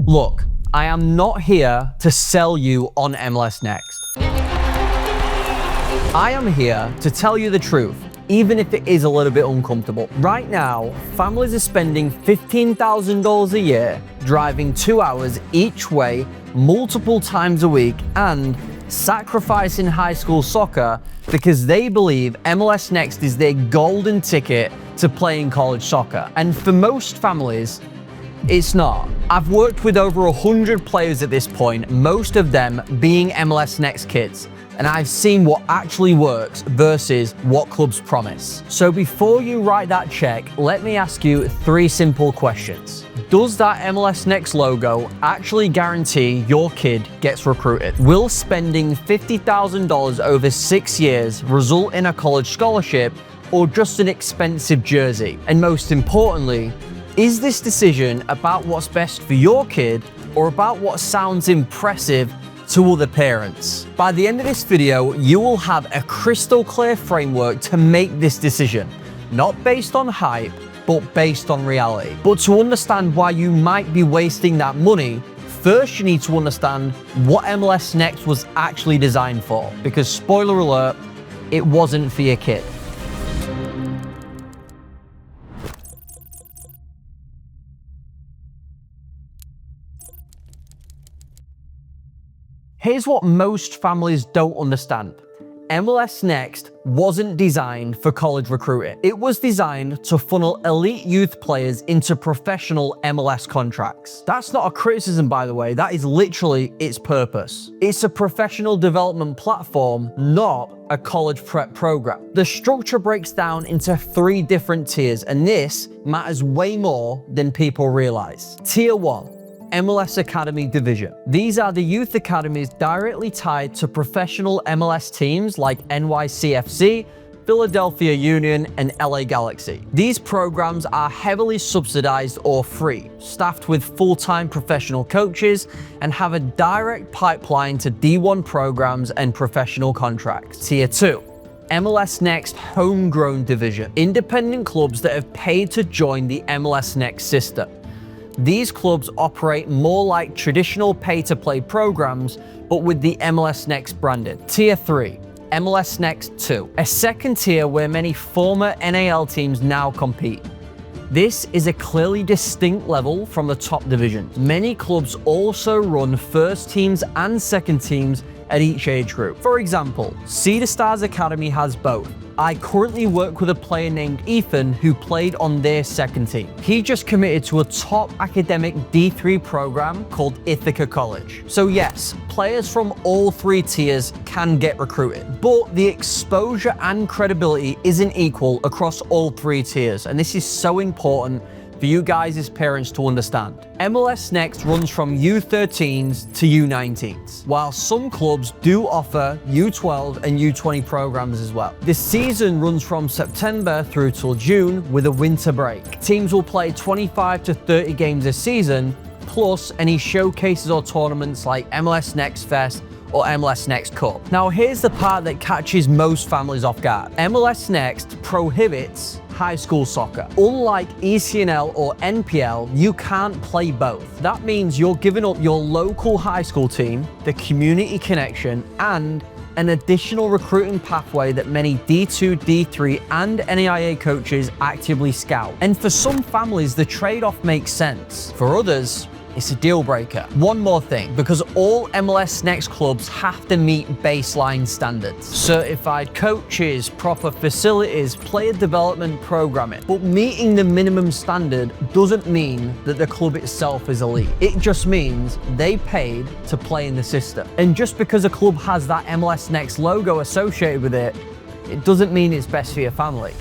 Look, I am not here to sell you on MLS Next. I am here to tell you the truth, even if it is a little bit uncomfortable. Right now, families are spending $15,000 a year, driving 2 hours each way, multiple times a week, and sacrificing high school soccer because they believe MLS Next is their golden ticket to playing college soccer. And for most families, it's not. I've worked with over 100 players at this point, most of them being MLS Next kids, and I've seen what actually works versus what clubs promise. So before you write that check, let me ask you 3 simple questions. Does that MLS Next logo actually guarantee your kid gets recruited? Will spending $50,000 over 6 years result in a college scholarship or just an expensive jersey? And most importantly, is this decision about what's best for your kid or about what sounds impressive to other parents? By the end of this video, you will have a crystal clear framework to make this decision, not based on hype, but based on reality. But to understand why you might be wasting that money, first you need to understand what MLS Next was actually designed for, because spoiler alert, it wasn't for your kid. Here's what most families don't understand. MLS Next wasn't designed for college recruiting. It was designed to funnel elite youth players into professional MLS contracts. That's not a criticism, by the way. That is literally its purpose. It's a professional development platform, not a college prep program. The structure breaks down into 3 different tiers, and this matters way more than people realize. Tier 1. MLS Academy Division. These are the youth academies directly tied to professional MLS teams like NYCFC, Philadelphia Union, and LA Galaxy. These programs are heavily subsidized or free, staffed with full-time professional coaches, and have a direct pipeline to D1 programs and professional contracts. Tier 2. MLS Next Homegrown Division. Independent clubs that have paid to join the MLS Next system. These clubs operate more like traditional pay-to-play programs, but with the MLS Next branding. Tier 3, MLS NEXT Two, a second tier where many former NAL teams now compete. This is a clearly distinct level from the top divisions. Many clubs also run first teams and second teams at each age group. For example, Cedar Stars Academy has both. I currently work with a player named Ethan who played on their second team. He just committed to a top academic D3 program called Ithaca College. So yes, players from all 3 tiers can get recruited, but the exposure and credibility isn't equal across all 3 tiers, and this is so important for you guys as parents to understand. MLS Next runs from U13s to U19s, while some clubs do offer U12 and U20 programs as well. The season runs from September through till June with a winter break. Teams will play 25 to 30 games a season, plus any showcases or tournaments like MLS Next Fest or MLS Next Cup. Now here's the part that catches most families off guard. MLS Next prohibits high school soccer. Unlike ECNL or NPL, you can't play both. That means you're giving up your local high school team, the community connection, and an additional recruiting pathway that many D2, D3, and NAIA coaches actively scout. And for some families, the trade-off makes sense. For others, it's a deal breaker. One more thing, because all MLS Next clubs have to meet baseline standards. Certified coaches, proper facilities, player development programming. But meeting the minimum standard doesn't mean that the club itself is elite. It just means they paid to play in the system. And just because a club has that MLS Next logo associated with it, it doesn't mean it's best for your family.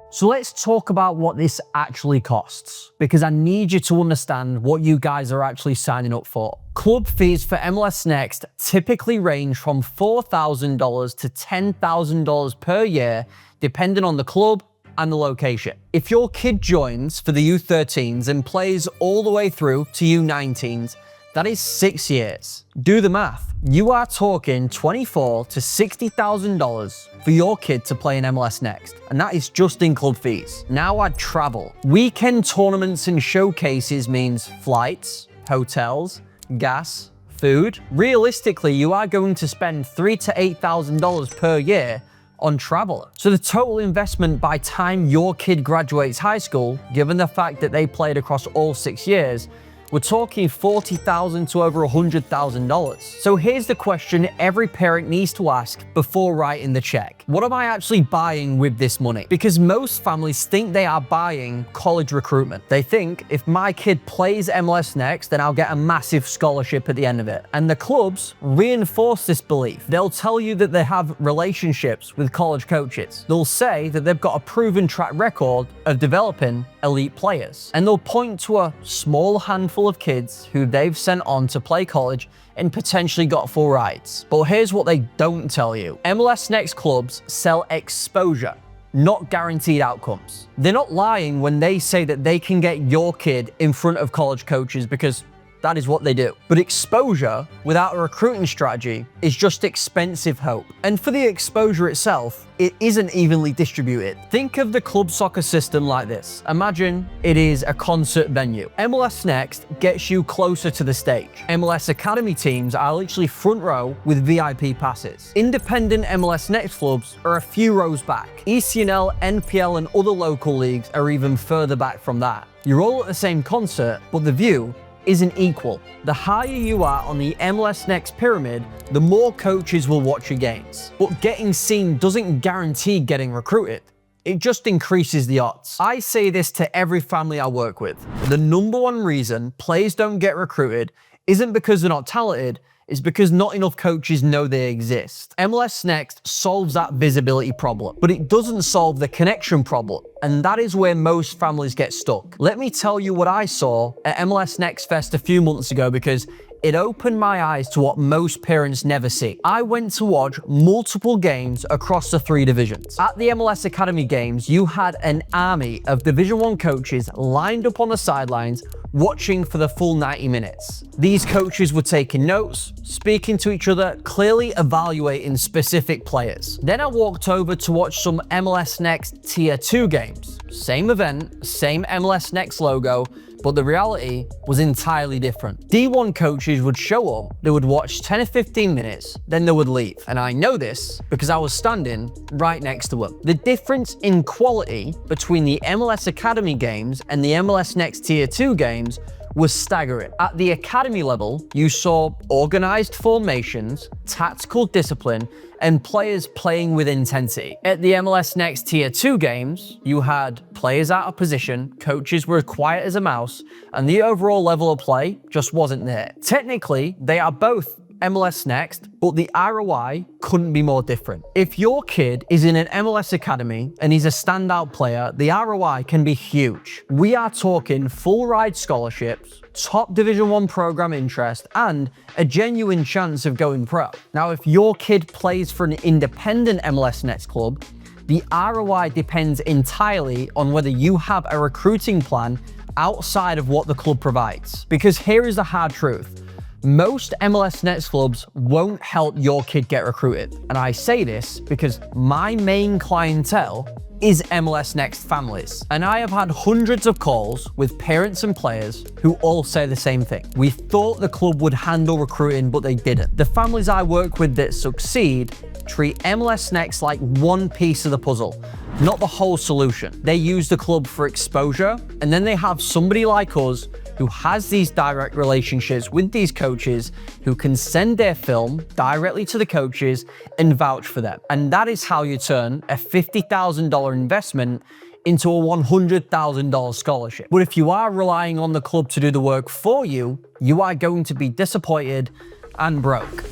So let's talk about what this actually costs, because I need you to understand what you guys are actually signing up for. Club fees for MLS Next typically range from $4,000 to $10,000 per year, depending on the club and the location. If your kid joins for the U13s and plays all the way through to U19s, That is 6 years. Do the math. You are talking $24,000 to $60,000 for your kid to play in MLS Next, and that is just in club fees. Now add travel. Weekend tournaments and showcases means flights, hotels, gas, food. Realistically, you are going to spend $3,000 to $8,000 per year on travel. So the total investment by time your kid graduates high school, given the fact that they played across all 6 years, we're talking $40,000 to over $100,000. So here's the question every parent needs to ask before writing the check. What am I actually buying with this money? Because most families think they are buying college recruitment. They think if my kid plays MLS Next, then I'll get a massive scholarship at the end of it. And the clubs reinforce this belief. They'll tell you that they have relationships with college coaches. They'll say that they've got a proven track record of developing elite players. And they'll point to a small handful of kids who they've sent on to play college and potentially got full rights. But here's what they don't tell you. MLS Next clubs sell exposure, not guaranteed outcomes. They're not lying when they say that they can get your kid in front of college coaches, because that is what they do. But exposure without a recruiting strategy is just expensive hope. And for the exposure itself, it isn't evenly distributed. Think of the club soccer system like this. Imagine it is a concert venue. MLS Next gets you closer to the stage. MLS Academy teams are literally front row with VIP passes. Independent MLS Next clubs are a few rows back. ECNL, NPL, and other local leagues are even further back from that. You're all at the same concert, but the view isn't equal. The higher you are on the MLS Next pyramid, the more coaches will watch your games. But getting seen doesn't guarantee getting recruited. It just increases the odds. I say this to every family I work with. The number one reason players don't get recruited isn't because they're not talented, it's because not enough coaches know they exist. MLS Next solves that visibility problem, but it doesn't solve the connection problem. And that is where most families get stuck. Let me tell you what I saw at MLS Next Fest a few months ago, because it opened my eyes to what most parents never see. I went to watch multiple games across the 3 divisions. At the MLS Academy games, you had an army of Division 1 coaches lined up on the sidelines watching for the full 90 minutes. These coaches were taking notes, speaking to each other, clearly evaluating specific players. Then I walked over to watch some MLS Next Tier 2 games. Same event, same MLS Next logo, but the reality was entirely different. D1 coaches would show up, they would watch 10 or 15 minutes, then they would leave. And I know this because I was standing right next to them. The difference in quality between the MLS Academy games and the MLS Next Tier 2 games was staggering. At the academy level, you saw organized formations, tactical discipline, and players playing with intensity. At the MLS Next Tier 2 games, you had players out of position, coaches were quiet as a mouse, and the overall level of play just wasn't there. Technically, they are both MLS Next, but the ROI couldn't be more different. If your kid is in an MLS Academy and he's a standout player, the ROI can be huge. We are talking full ride scholarships, top Division 1 program interest, and a genuine chance of going pro. Now, if your kid plays for an independent MLS Next club, the ROI depends entirely on whether you have a recruiting plan outside of what the club provides. Because here is the hard truth. Most MLS Next clubs won't help your kid get recruited. And I say this because my main clientele is MLS Next families. And I have had hundreds of calls with parents and players who all say the same thing. We thought the club would handle recruiting, but they didn't. The families I work with that succeed treat MLS Next like one piece of the puzzle, not the whole solution. They use the club for exposure, and then they have somebody like us who has these direct relationships with these coaches who can send their film directly to the coaches and vouch for them. And that is how you turn a $50,000 investment into a $100,000 scholarship. But if you are relying on the club to do the work for you, you are going to be disappointed and broke.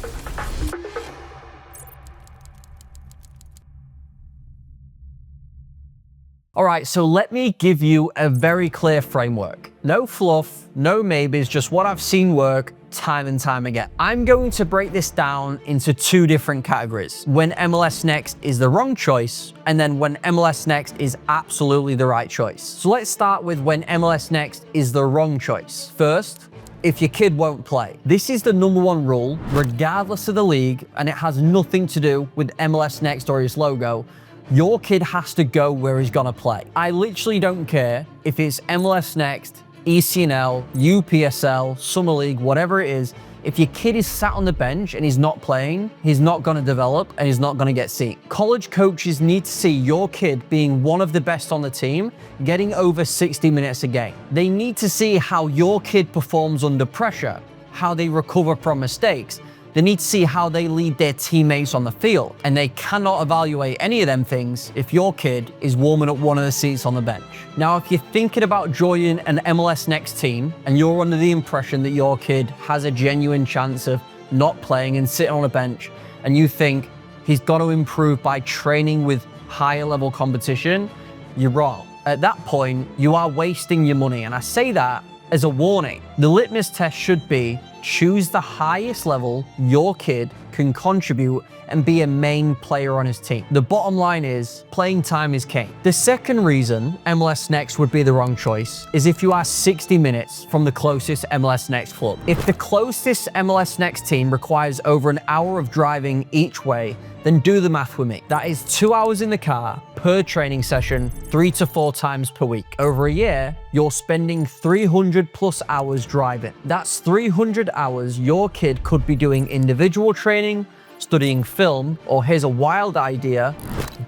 All right, so let me give you a very clear framework. No fluff, no maybes, just what I've seen work time and time again. I'm going to break this down into 2 different categories. When MLS Next is the wrong choice, and then when MLS Next is absolutely the right choice. So let's start with when MLS Next is the wrong choice. First, if your kid won't play. This is the #1 rule, regardless of the league, and it has nothing to do with MLS Next or his logo. Your kid has to go where he's gonna play. I literally don't care if it's MLS Next, ECNL, UPSL, Summer League, whatever it is. If your kid is sat on the bench and he's not playing, he's not gonna develop and he's not gonna get seen. College coaches need to see your kid being one of the best on the team, getting over 60 minutes a game. They need to see how your kid performs under pressure, how they recover from mistakes. They need to see how they lead their teammates on the field. And they cannot evaluate any of them things if your kid is warming up one of the seats on the bench. Now, if you're thinking about joining an MLS Next team and you're under the impression that your kid has a genuine chance of not playing and sitting on a bench, and you think he's got to improve by training with higher level competition, you're wrong. At that point, you are wasting your money. And I say that as a warning. The litmus test should be choose the highest level your kid can contribute and be a main player on his team. The bottom line is playing time is king. The second reason MLS Next would be the wrong choice is if you are 60 minutes from the closest MLS Next club. If the closest MLS Next team requires over an hour of driving each way, then do the math with me. That is 2 hours in the car per training session, 3 to 4 times per week. Over a year, you're spending 300 plus hours driving. That's 300 hours your kid could be doing individual training, studying film, or here's a wild idea,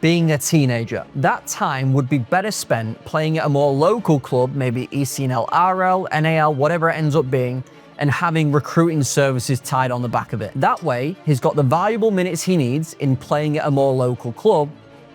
being a teenager. That time would be better spent playing at a more local club, maybe ECNL, RL, NAL, whatever it ends up being, and having recruiting services tied on the back of it. That way, he's got the valuable minutes he needs in playing at a more local club,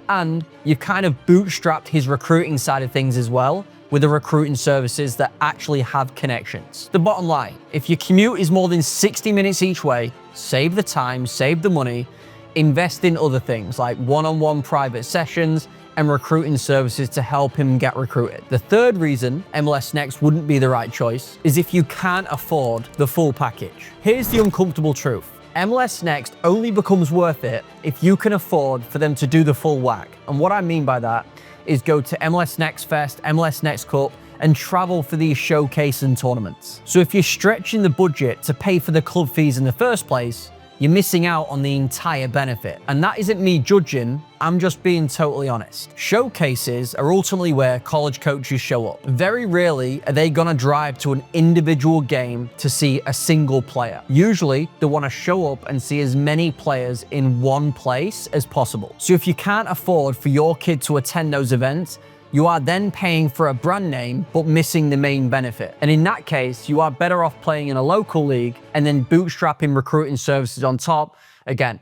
and you've kind of bootstrapped his recruiting side of things as well with the recruiting services that actually have connections. The bottom line, if your commute is more than 60 minutes each way, save the time, save the money, invest in other things like one-on-one private sessions and recruiting services to help him get recruited. The third reason MLS Next wouldn't be the right choice is if you can't afford the full package. Here's the uncomfortable truth. MLS Next only becomes worth it if you can afford for them to do the full whack. And what I mean by that is go to MLS Next Fest, MLS Next Cup, and travel for these showcase and tournaments. So if you're stretching the budget to pay for the club fees in the first place, you're missing out on the entire benefit. And that isn't me judging, I'm just being totally honest. Showcases are ultimately where college coaches show up. Very rarely are they gonna drive to an individual game to see a single player. Usually, they wanna show up and see as many players in one place as possible. So if you can't afford for your kid to attend those events, you are then paying for a brand name, but missing the main benefit. And in that case, you are better off playing in a local league and then bootstrapping recruiting services on top, again,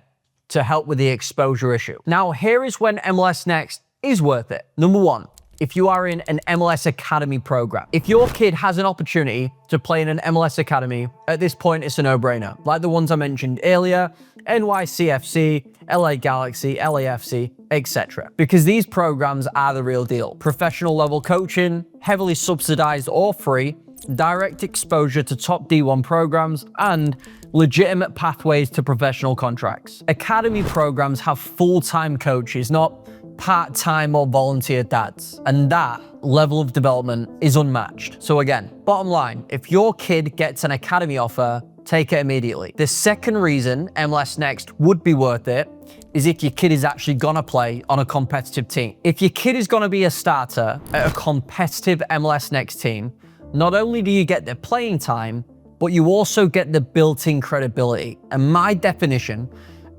to help with the exposure issue. Now, here is when MLS Next is worth it. Number one, if you are in an MLS Academy program. If your kid has an opportunity to play in an MLS Academy, at this point, it's a no-brainer. Like the ones I mentioned earlier, NYCFC, LA Galaxy, LAFC, etc. Because these programs are the real deal. Professional level coaching, heavily subsidized or free, direct exposure to top D1 programs, and legitimate pathways to professional contracts. Academy programs have full-time coaches, not part-time or volunteer dads, and that level of development is unmatched. So again, bottom line, if your kid gets an academy offer, take it immediately. The second reason MLS Next would be worth it is if your kid is actually gonna play on a competitive team. If your kid is gonna be a starter at a competitive MLS Next team, not only do you get the playing time, but you also get the built-in credibility. And my definition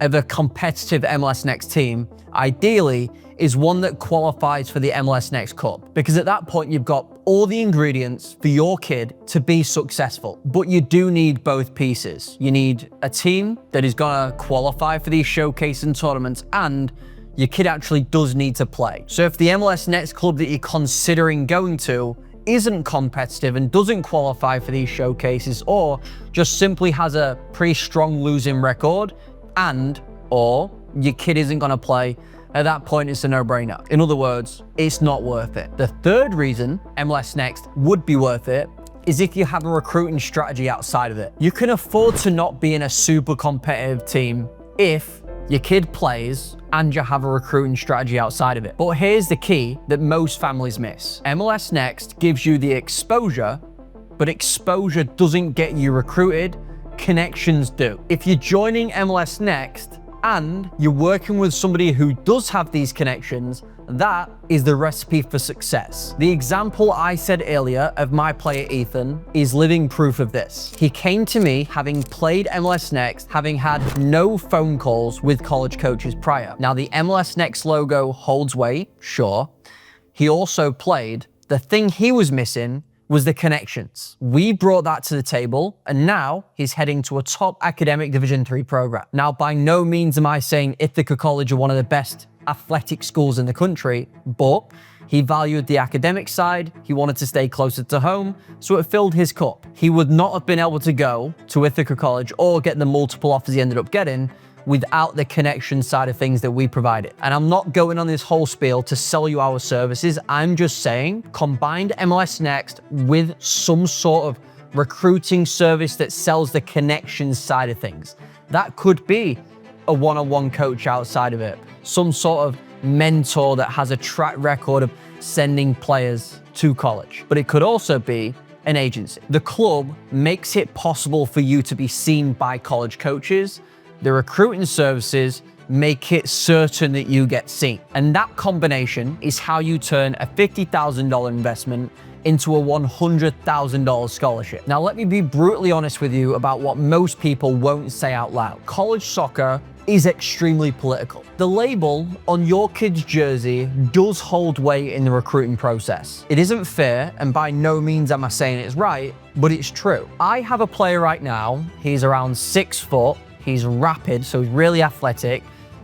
of a competitive MLS Next team, ideally, is one that qualifies for the MLS Next Cup. Because at that point, you've got all the ingredients for your kid to be successful. But you do need both pieces. You need a team that is gonna qualify for these showcase and tournaments, and your kid actually does need to play. So if the MLS Next club that you're considering going to isn't competitive and doesn't qualify for these showcases, or just simply has a pretty strong losing record, or your kid isn't gonna play, at that point, it's a no-brainer. In other words, it's not worth it. The third reason MLS Next would be worth it is if you have a recruiting strategy outside of it. You can afford to not be in a super competitive team if your kid plays and you have a recruiting strategy outside of it. But here's the key that most families miss. MLS Next gives you the exposure But exposure doesn't get you recruited, connections do. If you're joining MLS Next and you're working with somebody who does have these connections, that is the recipe for success. The example I said earlier of my player Ethan is living proof of this. He came to me having played MLS Next, having had no phone calls with college coaches prior. Now the MLS Next logo holds weight, sure. He also played. The thing he was missing was the connections. We brought that to the table, and now he's heading to a top academic Division III program. Now, by no means am I saying Ithaca College are one of the best athletic schools in the country, but he valued the academic side, he wanted to stay closer to home, so it filled his cup. He would not have been able to go to Ithaca College or get the multiple offers he ended up getting without the connection side of things that we provided. And I'm not going on this whole spiel to sell you our services. I'm just saying combined MLS Next with some sort of recruiting service that sells the connections side of things. That could be a one-on-one coach outside of it, some sort of mentor that has a track record of sending players to college. But it could also be an agency. The club makes it possible for you to be seen by college coaches. The recruiting services make it certain that you get seen. And that combination is how you turn a $50,000 investment into a $100,000 scholarship. Now, let me be brutally honest with you about what most people won't say out loud. College soccer is extremely political. The label on your kid's jersey does hold weight in the recruiting process. It isn't fair, and by no means am I saying it's right, but it's true. I have a player right now, he's around 6 foot, he's rapid, so he's really athletic.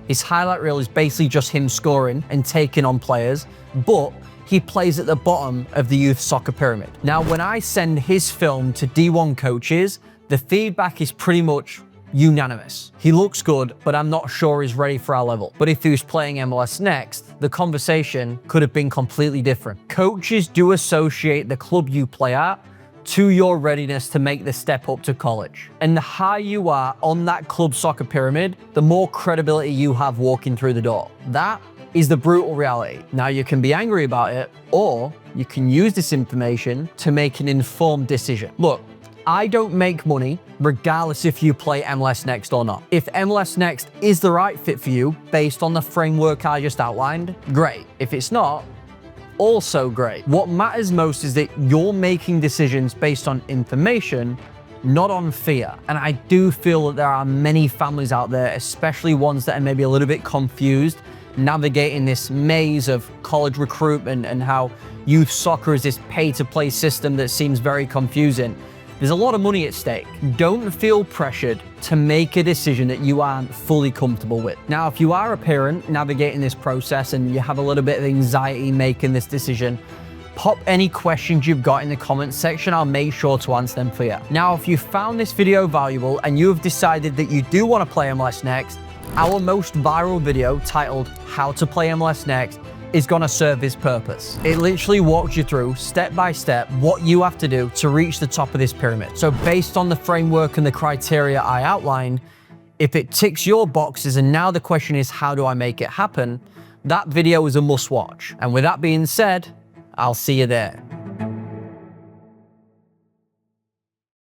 His highlight reel is basically just him scoring and taking on players, but he plays at the bottom of the youth soccer pyramid. Now, when I send his film to D1 coaches, the feedback is pretty much unanimous. He looks good, but I'm not sure he's ready for our level. But if he was playing MLS Next, the conversation could have been completely different. Coaches do associate the club you play at to your readiness to make the step up to college. And the higher you are on that club soccer pyramid, the more credibility you have walking through the door. That is the brutal reality. Now, you can be angry about it, or you can use this information to make an informed decision. Look, I don't make money regardless if you play MLS Next or not. If MLS Next is the right fit for you based on the framework I just outlined, great. If it's not, also great. What matters most is that you're making decisions based on information, not on fear. And I do feel that there are many families out there, especially ones that are maybe a little bit confused, navigating this maze of college recruitment and how youth soccer is this pay-to-play system that seems very confusing. There's a lot of money at stake. Don't feel pressured to make a decision that you aren't fully comfortable with. Now, if you are a parent navigating this process and you have a little bit of anxiety making this decision, pop any questions you've got in the comments section. I'll make sure to answer them for you. Now, if you found this video valuable and you have decided that you do want to play MLS Next, our most viral video titled How to Play MLS Next is gonna serve his purpose. It literally walks you through step by step what you have to do to reach the top of this pyramid. So based on the framework and the criteria I outlined, if it ticks your boxes and now the question is, how do I make it happen? That video is a must watch. And with that being said, I'll see you there.